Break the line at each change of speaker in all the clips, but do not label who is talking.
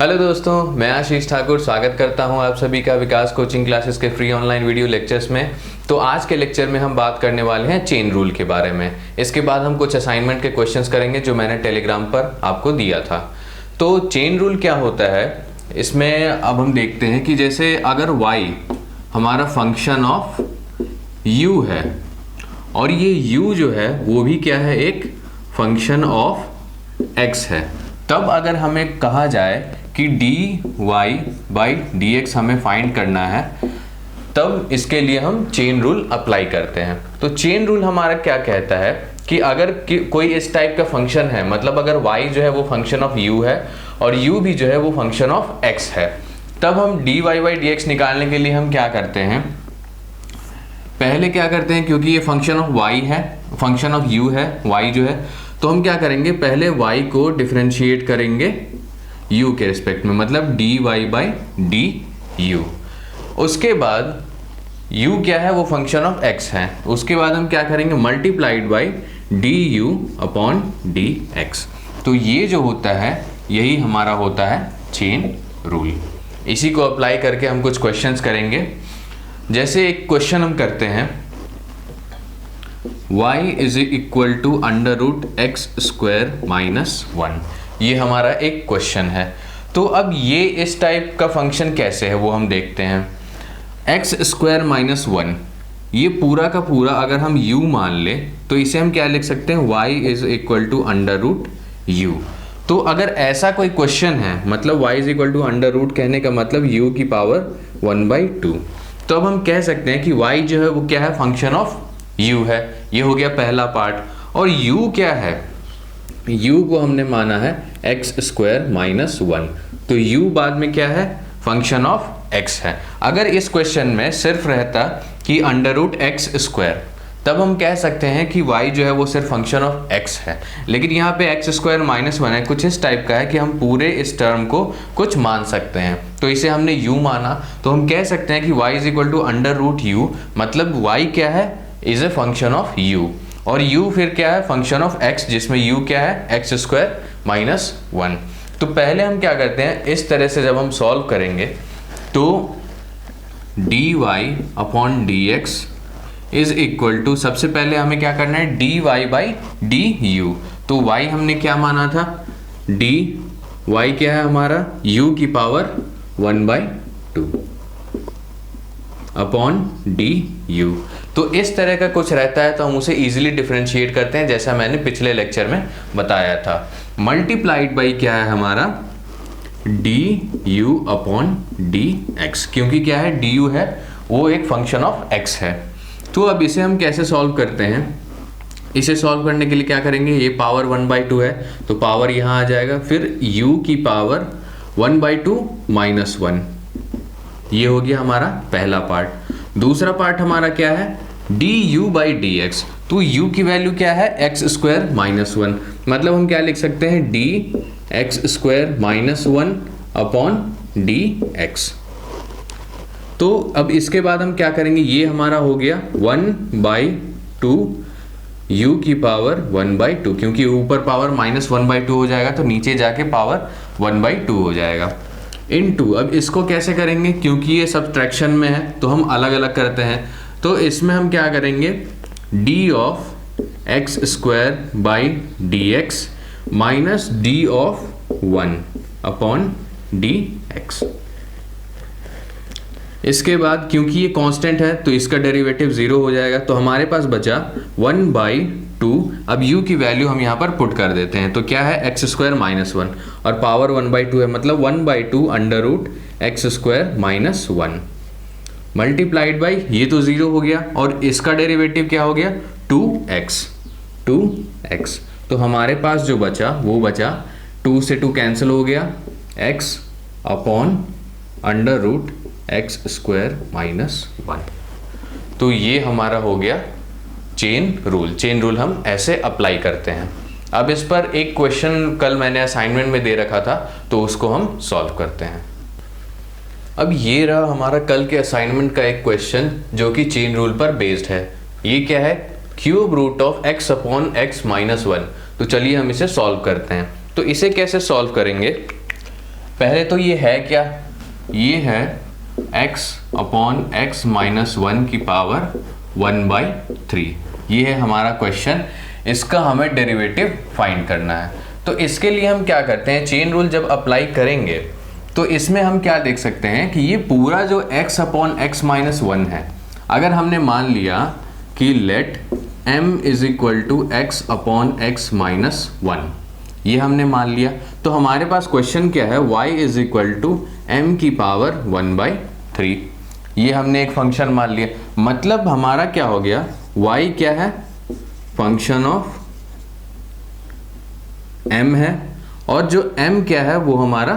Hello दोस्तों, मैं आशीष ठाकुर स्वागत करता हूं आप सभी का विकास कोचिंग क्लासेस के फ्री ऑनलाइन वीडियो लेक्चर्स में। तो आज के लेक्चर में हम बात करने वाले हैं चेन रूल के बारे में। इसके बाद हम कुछ असाइनमेंट के क्वेश्चंस करेंगे जो मैंने टेलीग्राम पर आपको दिया था। तो चेन रूल क्या होता है, इसमें अब हम देखते हैं कि जैसे अगर y हमारा फंक्शन ऑफ u है और ये u जो है वो भी क्या है, एक फंक्शन ऑफ x है, तब अगर हमें कहा जाए कि dy/dx हमें फाइंड करना है, तब इसके लिए हम चेन रूल अप्लाई करते हैं। तो चेन रूल हमारा क्या कहता है कि अगर कोई इस टाइप का फंक्शन है, मतलब अगर y जो है वो फंक्शन ऑफ u है और u भी जो है वो फंक्शन ऑफ x है, तब हम dy/dx निकालने के लिए हम क्या करते हैं, पहले क्या करते हैं, क्योंकि ये फंक्शन ऑफ y है, फंक्शन ऑफ u है y जो है, तो हम क्या करेंगे, पहले y को डिफरेंशिएट करेंगे u के रिस्पेक्ट में, मतलब dy/du। उसके बाद u क्या है, वो फंक्शन ऑफ x है, उसके बाद हम क्या करेंगे, मल्टीप्लाइड बाई du/dx। तो ये जो होता है यही हमारा होता है चेन रूल। इसी को अप्लाई करके हम कुछ क्वेश्चंस करेंगे। जैसे एक क्वेश्चन हम करते हैं, y is equal to √x² - 1। ये हमारा एक क्वेश्चन है। तो अब ये इस टाइप का फंक्शन कैसे है वो हम देखते हैं। x² - 1 ये पूरा का पूरा अगर हम u मान ले तो इसे हम क्या लिख सकते हैं, y is equal to √u। तो अगर ऐसा कोई क्वेश्चन है, मतलब y इज इक्वल टू √ कहने का मतलब u की पावर 1/2, तो अब हम कह सकते हैं कि y जो है वो क्या है, फंक्शन ऑफ u है। ये हो गया पहला पार्ट। और u क्या है, u को हमने माना है x² - 1, तो u बाद में क्या है, फंक्शन ऑफ x है। अगर इस क्वेश्चन में सिर्फ रहता कि √x², तब हम कह सकते हैं कि y जो है वो सिर्फ फंक्शन ऑफ x है। लेकिन यहाँ पे x² - 1 है, कुछ इस टाइप का है कि हम पूरे इस टर्म को कुछ मान सकते हैं। तो इसे हमने u माना, तो हम कह सकते हैं कि y is equal to √u, मतलब y क्या है, is a function of u, और u फिर क्या है, फंक्शन ऑफ x, जिसमें u क्या है, x² - 1। तो पहले हम क्या करते हैं, इस तरह से जब हम सॉल्व करेंगे तो dy/dx इज इक्वल टू, सबसे पहले हमें क्या करना है, dy/du। तो y हमने क्या माना था, y क्या है हमारा, u की पावर 1/2 अपॉन du। तो इस तरह का कुछ रहता है, तो हम उसे इजीली डिफरेंशिएट करते हैं, जैसा मैंने पिछले लेक्चर में बताया था। मल्टीप्लाइड बाई क्या है हमारा, du/dx, क्योंकि क्या है, du है वो एक फंक्शन ऑफ x है। तो अब इसे हम कैसे सॉल्व करते हैं, इसे सॉल्व करने के लिए क्या करेंगे, ये पावर 1/2 है तो पावर यहाँ आ जाएगा, फिर u की पावर 1/2 - 1। ये हो गया हमारा पहला पार्ट। दूसरा पार्ट हमारा क्या है, du/dx। तो u की वैल्यू क्या है, x² - 1, मतलब हम क्या लिख सकते हैं, dx² - 1 अपॉन dx। तो अब इसके बाद हम क्या करेंगे, ये हमारा हो गया 1/2 u की पावर 1/2, क्योंकि ऊपर पावर -1/2 हो जाएगा तो नीचे जाके पावर 1/2 हो जाएगा, इनटू, अब इसको कैसे करेंगे, क्योंकि ये सब्ट्रैक्शन में है तो हम अलग अलग करते हैं। तो इसमें हम क्या करेंगे, d(x²/dx - d(1 अपॉन dx)। इसके बाद क्योंकि ये कांस्टेंट है तो इसका डेरिवेटिव 0 हो जाएगा, तो हमारे पास बचा 1/2। अब u की वैल्यू हम यहाँ पर पुट कर देते हैं, तो क्या है, x² - 1 और पावर 1/2 है, मतलब 1/2 √x² - 1 मल्टीप्लाइड बाई, ये तो 0 हो गया, और इसका डेरिवेटिव क्या हो गया, 2x। तो हमारे पास जो बचा वो बचा 2 से 2 कैंसिल हो गया, x अपॉन √x² - 1। तो ये हमारा हो गया चेन रूल। चेन रूल हम ऐसे अप्लाई करते हैं। अब इस पर एक क्वेश्चन कल मैंने असाइनमेंट में दे रखा था, तो उसको हम सॉल्व करते हैं। अब ये रहा हमारा कल के असाइनमेंट का एक क्वेश्चन जो कि चेन रूल पर बेस्ड है। ये क्या है, cube root of x upon x - 1। तो चलिए हम इसे सॉल्व करते हैं। तो इसे कैसे सॉल्व करेंगे, पहले तो ये है क्या, ये है x अपॉन x माइनस 1 की पावर 1/3। ये है हमारा क्वेश्चन, इसका हमें डेरिवेटिव फाइंड करना है। तो इसके लिए हम क्या करते हैं, चेन रूल जब अप्लाई करेंगे तो इसमें हम क्या देख सकते हैं कि ये पूरा जो x अपॉन x माइनस 1 है, अगर हमने मान लिया कि let m is equal to x upon x minus 1, ये हमने मान लिया, तो हमारे पास क्वेश्चन क्या है, y is equal to m की पावर 1/3। ये हमने एक फंक्शन मान लिया, मतलब हमारा क्या हो गया, y क्या है, फंक्शन ऑफ m है, और जो m क्या है वो हमारा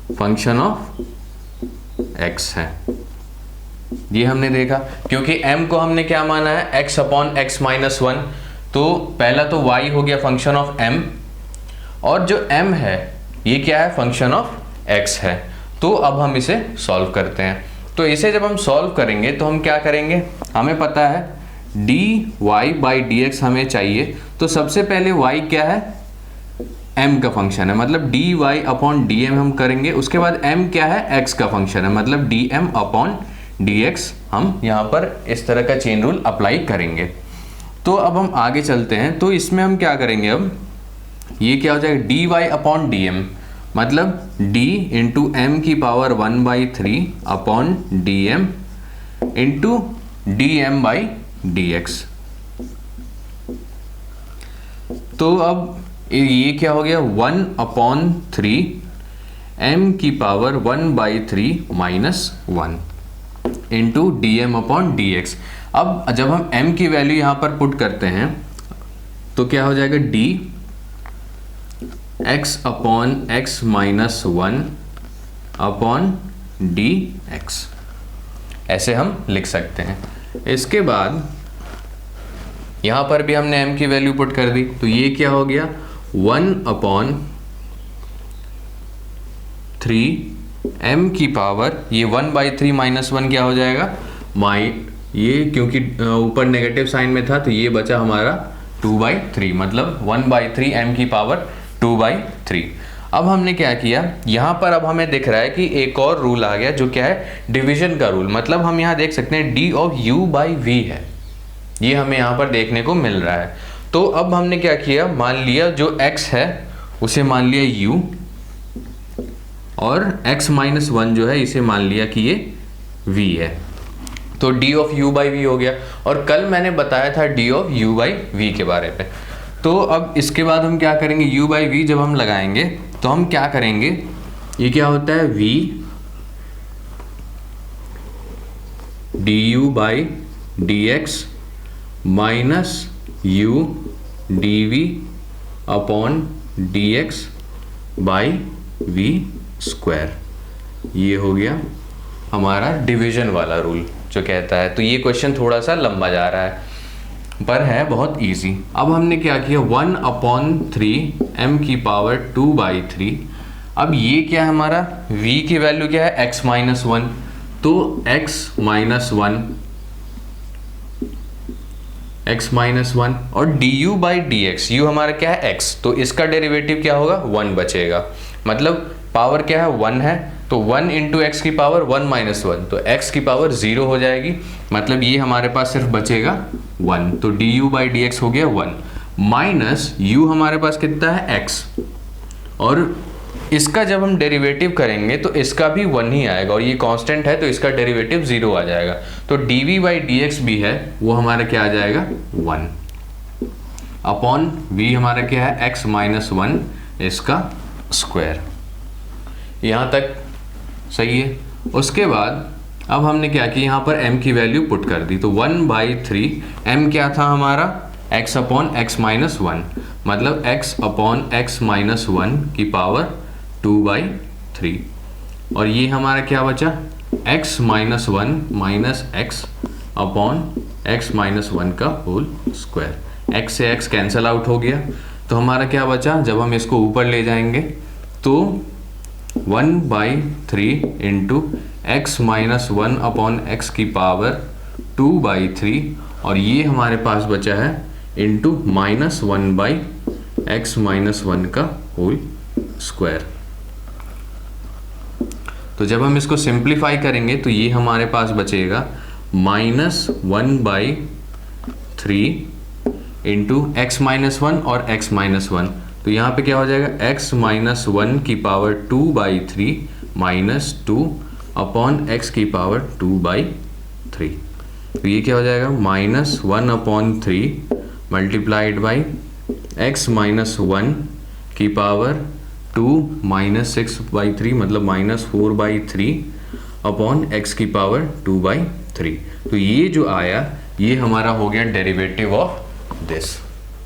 फंक्शन ऑफ x है। ये हमने देखा, क्योंकि m को हमने क्या माना है, x अपॉन x माइनस 1, तो पहला तो y हो गया फंक्शन ऑफ m, और जो m है ये क्या है, फंक्शन ऑफ x है। तो अब हम इसे सॉल्व करते हैं। तो इसे जब हम सॉल्व करेंगे तो हम क्या करेंगे, हमें पता है dy/dx हमें चाहिए, तो सबसे पहले y क्या है, m का फंक्शन है, मतलब dy अपॉन dm हम करेंगे। उसके बाद m क्या है, x का फंक्शन है, मतलब dm अपॉन dx हम यहाँ पर इस तरह का चेन रूल अप्लाई करेंगे। तो अब हम आगे चलते हैं, तो इसमें हम क्या करेंगे, अब ये क्या हो जाएगा, dy अपॉन dm, मतलब d इंटू m की power 1/3 upon dm into dm/dx। तो अब ये क्या हो गया, 1/3 m की power 1/3 minus 1 into dm upon dx। अब जब हम m की वैल्यू यहाँ पर पुट करते हैं तो क्या हो जाएगा, d x upon x minus 1 upon dx, ऐसे हम लिख सकते हैं। इसके बाद यहाँ पर भी हमने m की वैल्यू पुट कर दी, तो ये क्या हो गया, 1/3 m की पावर, ये 1/3 माइनस 1 क्या हो जाएगा, ये क्योंकि ऊपर नेगेटिव साइन में था तो ये बचा हमारा 2/3, मतलब 1/3 m की पावर 2/3। अब हमने क्या किया, यहाँ पर अब हमें दिख रहा है कि एक और रूल आ गया, जो क्या है, डिवीजन का रूल। मतलब हम यहाँ देख सकते हैं d ऑफ u/v है, ये हमें यहाँ पर देखने को मिल रहा है। तो अब हमने क्या किया, मान लिया जो x है उसे मान लिया u, और x माइनस 1 जो है इसे मान लिया कि ये v है, तो d ऑफ u/v हो गया। और कल मैंने बताया था d ऑफ u/v के बारे में। तो अब इसके बाद हम क्या करेंगे, u/v जब हम लगाएंगे तो हम क्या करेंगे, ये क्या होता है, v du/dx minus u dv upon dx by v square. ये हो गया हमारा डिवीजन वाला रूल जो कहता है। तो ये क्वेश्चन थोड़ा सा लंबा जा रहा है पर है बहुत इजी। अब हमने क्या किया, 1/3 m की पावर 2/3। अब ये क्या है हमारा, v की वैल्यू क्या है, x माइनस 1, तो x माइनस 1 और du/dx, u हमारा क्या है x, तो इसका डेरिवेटिव क्या होगा, 1 बचेगा। मतलब पावर क्या है, 1 है, तो 1 इंटू एक्स की पावर 1 माइनस 1, तो x की पावर 0 हो जाएगी। मतलब ये हमारे पास सिर्फ बचेगा 1, तो du/dx हो गया 1 माइनस u हमारे पास कितना है, x, और इसका जब हम डेरिवेटिव करेंगे तो इसका भी 1 ही आएगा, और ये कांस्टेंट है तो इसका डेरिवेटिव 0 आ जाएगा। तो dv/dx भी है वो हमारा क्या आ जाएगा, 1 अपॉन v हमारा क्या है, x माइनस 1 इसका स्क्वायर। यहाँ तक सही है। उसके बाद अब हमने क्या किया, यहाँ पर m की वैल्यू पुट कर दी, तो 1/3 m क्या था हमारा, x अपॉन x माइनस 1, मतलब x अपॉन x माइनस 1 की पावर 2/3, और ये हमारा क्या बचा, x minus 1 minus x upon x minus 1 का होल स्क्वायर। x से x कैंसल आउट हो गया, तो हमारा क्या बचा, जब हम इसको ऊपर ले जाएंगे तो 1/3 into x minus 1 upon x की पावर 2/3, और ये हमारे पास बचा है इंटू माइनस 1/x माइनस 1 का होल स्क्वायर। तो जब हम इसको सिंप्लीफाई करेंगे तो ये हमारे पास बचेगा -1/3 इंटू x माइनस 1 और x माइनस 1। तो यहाँ पे क्या हो जाएगा, x माइनस 1 की पावर 2/3 माइनस 2 अपॉन x की पावर 2/3। तो ये क्या हो जाएगा, -1/3 मल्टीप्लाइड बाई x माइनस 1 की पावर 2 माइनस 6/3 मतलब -4/3 अपॉन x की पावर 2/3। तो ये जो आया ये हमारा हो गया डेरिवेटिव ऑफ दिस।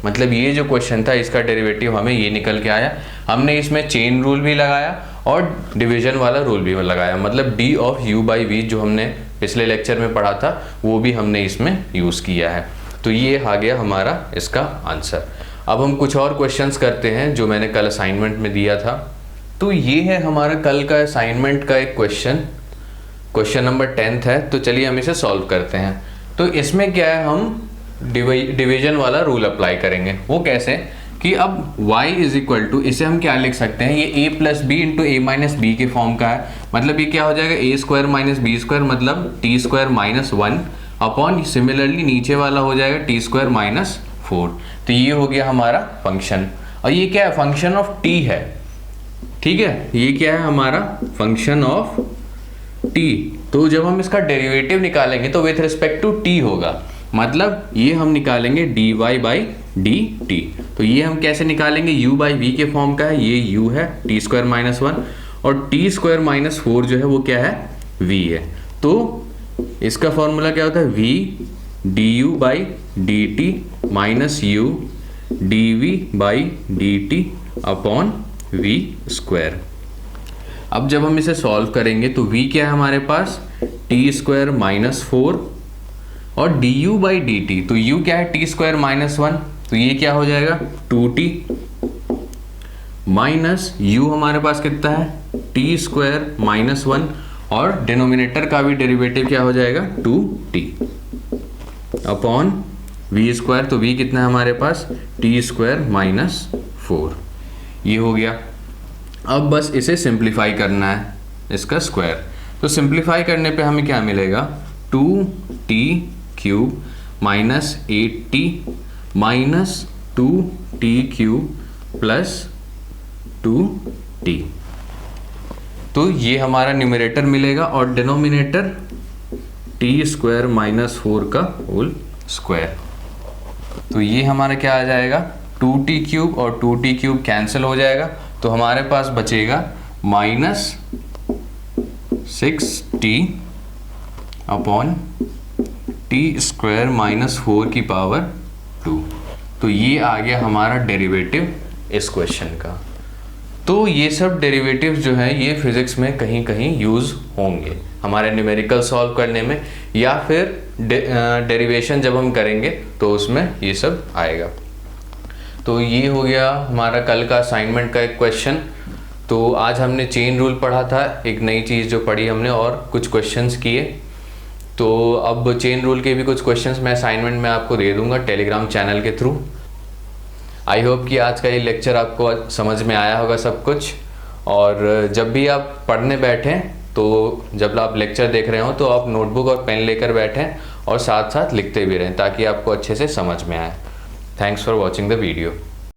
मतलब ये जो क्वेश्चन था इसका डेरिवेटिव हमें ये निकल के आया। हमने इसमें चेन रूल भी लगाया और डिवीजन वाला रूल भी लगाया, मतलब d of u by v जो हमने पिछले लेक्चर में पढ़ा था वो भी हमने इसमें यूज़ किया है। तो ये आ गया हमारा इसका आंसर। अब हम कुछ और क्वेश्चंस करते हैं जो मैंने कल असाइनमेंट में दिया था। तो ये है हमारा कल का असाइनमेंट का एक क्वेश्चन नंबर 10th है। तो चलिए हम इसे सॉल्व करते हैं। तो इसमें क्या है, हम डिवीजन वाला रूल अप्लाई करेंगे। वो कैसे कि अब y इज इक्वल टू, इसे हम क्या लिख सकते हैं, ये a plus B into A minus B के फॉर्म का है। मतलब ये क्या हो जाएगा, a square minus B square मतलब t square minus 1 upon similarly नीचे वाला हो जाएगा t स्क्वायर माइनस 4। तो ये हो गया हमारा फंक्शन। और ये क्या है, फंक्शन ऑफ t है, ठीक है। ये क्या है हमारा फंक्शन ऑफ t। तो जब हम इसका डेरिवेटिव निकालेंगे तो विथ रिस्पेक्ट टू t होगा, मतलब ये हम निकालेंगे dy बाई dt। तो ये हम कैसे निकालेंगे, u बाई v के फॉर्म का है, ये u है t स्क्वायर माइनस 1 और t स्क्वायर माइनस 4 जो है वो क्या है, v है। तो इसका फॉर्मूला क्या होता है, v du by dt minus u dv by dt upon v square. अब जब हम इसे सॉल्व करेंगे तो v क्या है हमारे पास, t स्क्वायर माइनस 4 और du बाई dt, तो u क्या है, t स्क्वायर माइनस 1, तो ये क्या हो जाएगा 2t माइनस u हमारे पास कितना है, t स्क्वायर माइनस 1 और डिनोमिनेटर का भी डेरिवेटिव क्या हो जाएगा 2t अपॉन v स्क्वायर। तो v कितना है हमारे पास, t स्क्वायर माइनस 4। ये हो गया। अब बस इसे सिंप्लीफाई करना है इसका स्क्वायर। तो सिंप्लीफाई करने पे हमें क्या मिलेगा, 2t cube minus 8t minus 2t cube plus 2t। तो ये हमारा न्यूमरेटर मिलेगा और डिनोमिनेटर t स्क्वायर माइनस 4 का होल स्क्वायर। तो ये हमारा क्या आ जाएगा, 2t क्यूब और 2t क्यूब कैंसिल हो जाएगा। तो हमारे पास बचेगा minus 6t upon t square minus 4 की पावर 2। तो ये आ गया हमारा डेरिवेटिव इस क्वेश्चन का। तो ये सब डेरिवेटिव जो है ये फिजिक्स में कहीं कहीं यूज़ होंगे हमारे न्यूमेरिकल सॉल्व करने में, या फिर डेरिवेशन जब हम करेंगे तो उसमें ये सब आएगा। तो ये हो गया हमारा कल का असाइनमेंट का एक क्वेश्चन। तो आज हमने चेन रूल पढ़ा था, एक नई चीज़ जो पढ़ी हमने, और कुछ क्वेश्चंस किए। तो अब चेन रूल के भी कुछ क्वेश्चंस मैं असाइनमेंट में आपको दे दूंगा टेलीग्राम चैनल के थ्रू। आई होप कि आज का ये लेक्चर आपको समझ में आया होगा सब कुछ। और जब भी आप पढ़ने बैठें, तो जब आप लेक्चर देख रहे हो तो आप नोटबुक और पेन लेकर बैठें और साथ साथ लिखते भी रहें ताकि आपको अच्छे से समझ में आए। Thanks for watching the video.